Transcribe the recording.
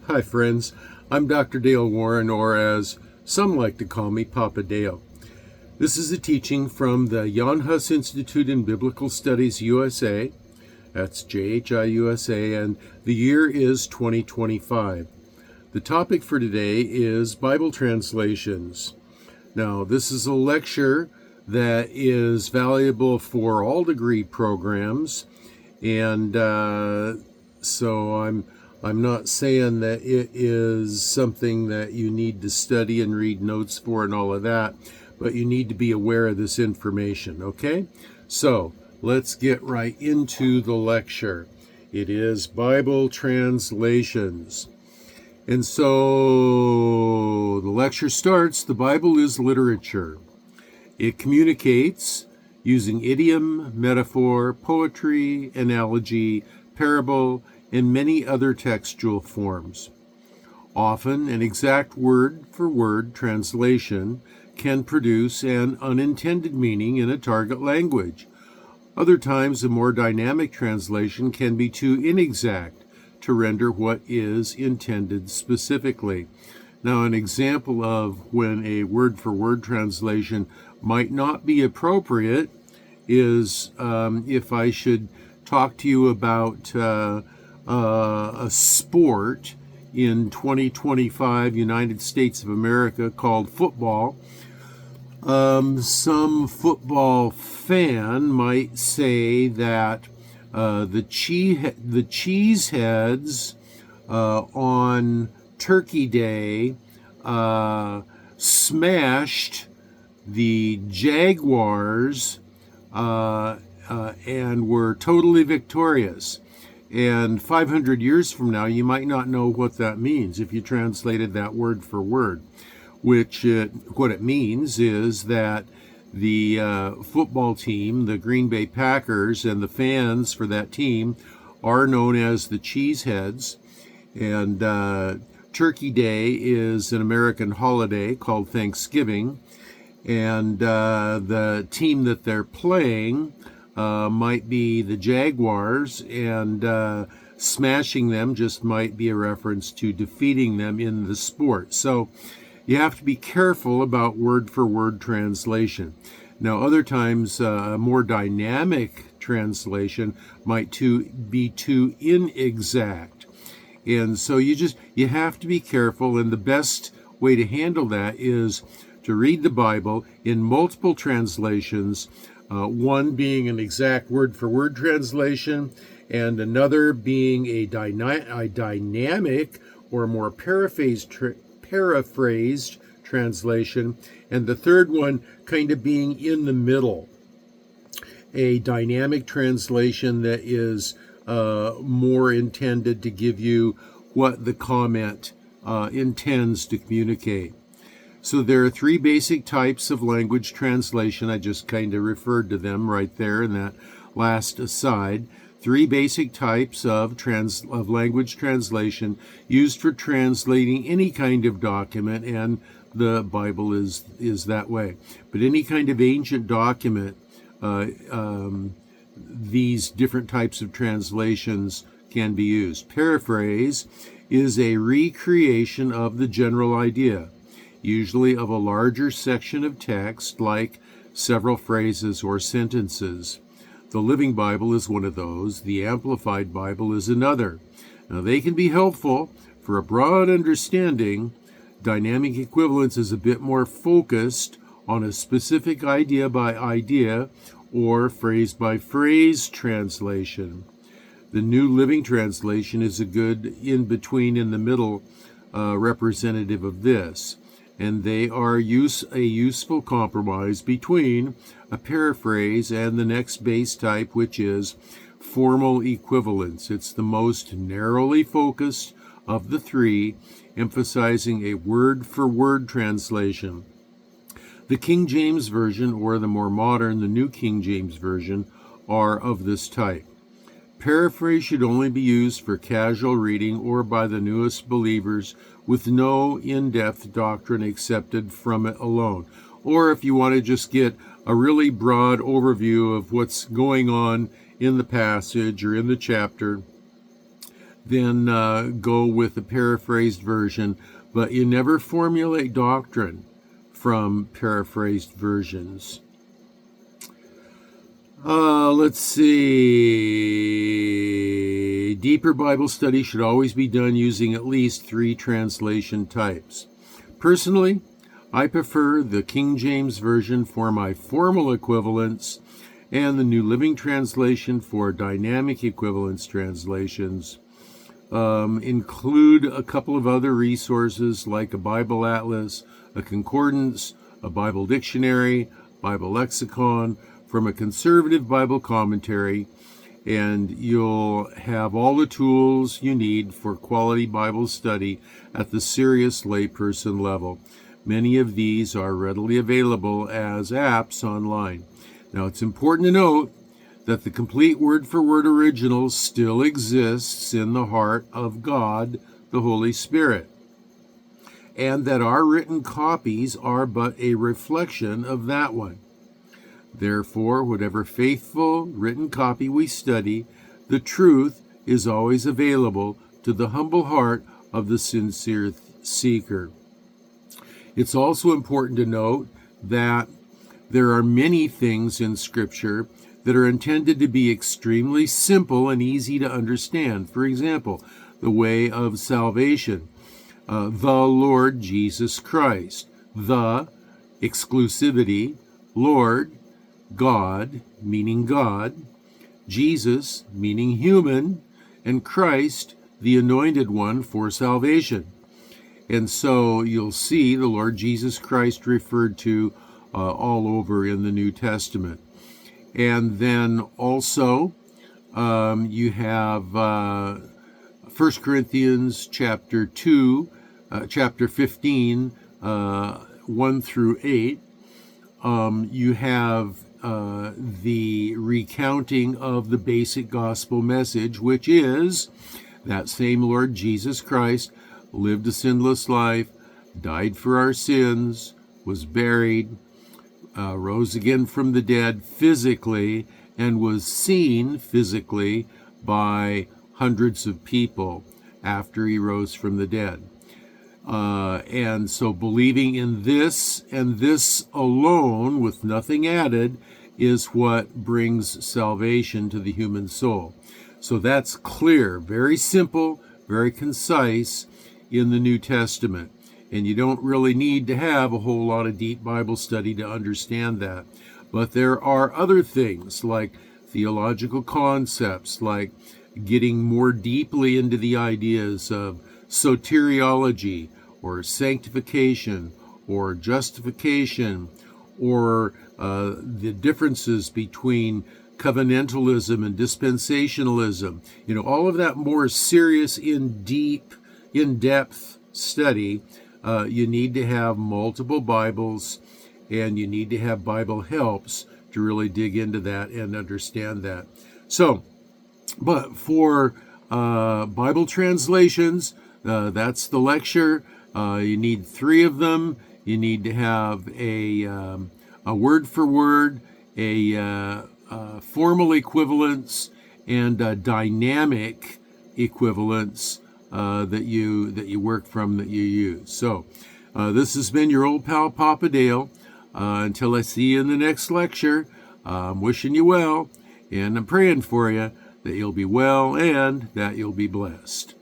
Hi, friends. I'm Dr. Dale Warren, or as some like to call me, Papa Dale. This is a teaching from the Jan Hus Institute in Biblical Studies USA. That's JHI-USA, and the year is 2025. The topic for today is Bible translations. Now, this is a lecture that is valuable for all degree programs, and so I'm not saying that it is something that you need to study and read notes for and all of that, but you need to be aware of this information, okay? So let's get right into the lecture. It is Bible translations. And so the lecture starts. The Bible is literature. It communicates using idiom, metaphor, poetry, analogy, parable, and many other textual forms. Often, an exact word-for-word translation can produce an unintended meaning in a target language. Other times, a more dynamic translation can be too inexact to render what is intended specifically. Now, an example of when a word-for-word translation might not be appropriate is if I should talk to you about a sport in 2025 United States of America called football. Some football fan might say that the cheeseheads on Turkey Day smashed the Jaguars and were totally victorious. And 500 years from now, you might not know what that means if you translated that word for word, what it means is that the football team, the Green Bay Packers, and the fans for that team are known as the Cheeseheads. And Turkey Day is an American holiday called Thanksgiving. And the team that they're playing might be the Jaguars, and smashing them just might be a reference to defeating them in the sport. So you have to be careful about word-for-word translation. Now, other times, a more dynamic translation might be too inexact. And so you have to be careful, and the best way to handle that is to read the Bible in multiple translations, one being an exact word-for-word translation, and another being a dynamic or more paraphrased translation, and the third one kind of being in the middle, a dynamic translation that is more intended to give you what the comment intends to communicate. So there are three basic types of language translation. I just kind of referred to them right there in that last aside. Three basic types of language translation used for translating any kind of document, and the Bible is that way. But any kind of ancient document, these different types of translations can be used. Paraphrase is a recreation of the general idea, usually of a larger section of text, like several phrases or sentences. The Living Bible is one of those. The Amplified Bible is another. Now, they can be helpful for a broad understanding. Dynamic equivalence is a bit more focused on a specific idea by idea or phrase by phrase translation. The New Living Translation is a good in-between, in the middle representative of this. And they are a useful compromise between a paraphrase and the next base type, which is formal equivalence. It's the most narrowly focused of the three, emphasizing a word-for-word translation. The King James Version, or the more modern, the New King James Version, are of this type. Paraphrase should only be used for casual reading or by the newest believers with no in-depth doctrine accepted from it alone. Or if you want to just get a really broad overview of what's going on in the passage or in the chapter, then go with the paraphrased version, but you never formulate doctrine from paraphrased versions. Let's see. Deeper Bible study should always be done using at least 3 translation types. Personally, I prefer the King James Version for my formal equivalents and the New Living Translation for dynamic equivalence translations. Include a couple of other resources like a Bible atlas, a concordance, a Bible dictionary, Bible lexicon, from a conservative Bible commentary, and you'll have all the tools you need for quality Bible study at the serious layperson level. Many of these are readily available as apps online. Now, it's important to note that the complete word-for-word original still exists in the heart of God, the Holy Spirit, and that our written copies are but a reflection of that one. Therefore, whatever faithful written copy we study, the truth is always available to the humble heart of the sincere seeker. It's also important to note that there are many things in Scripture that are intended to be extremely simple and easy to understand. For example, the way of salvation, the Lord Jesus Christ, the exclusivity, Lord, God, meaning God, Jesus, meaning human, and Christ, the anointed one for salvation. And so you'll see the Lord Jesus Christ referred to all over in the New Testament. And then also you have 1 Corinthians chapter 2, chapter 15, 1 through 8. You have the recounting of the basic gospel message, which is that same Lord Jesus Christ lived a sinless life, died for our sins, was buried, rose again from the dead physically, and was seen physically by hundreds of people after he rose from the dead. And so believing in this and this alone, with nothing added, is what brings salvation to the human soul. So that's clear, very simple, very concise in the New Testament. And you don't really need to have a whole lot of deep Bible study to understand that. But there are other things like theological concepts, like getting more deeply into the ideas of soteriology, or sanctification, or justification, or the differences between covenantalism and dispensationalism. You know, all of that more serious, in-depth study, you need to have multiple Bibles, and you need to have Bible helps to really dig into that and understand that. So, but for Bible translations, that's the lecture. You need 3 of them. You need to have a word for word, a formal equivalence, and a dynamic equivalence that you work from, that you use. So this has been your old pal Papa Dale. Until I see you in the next lecture, I'm wishing you well, and I'm praying for you that you'll be well and that you'll be blessed.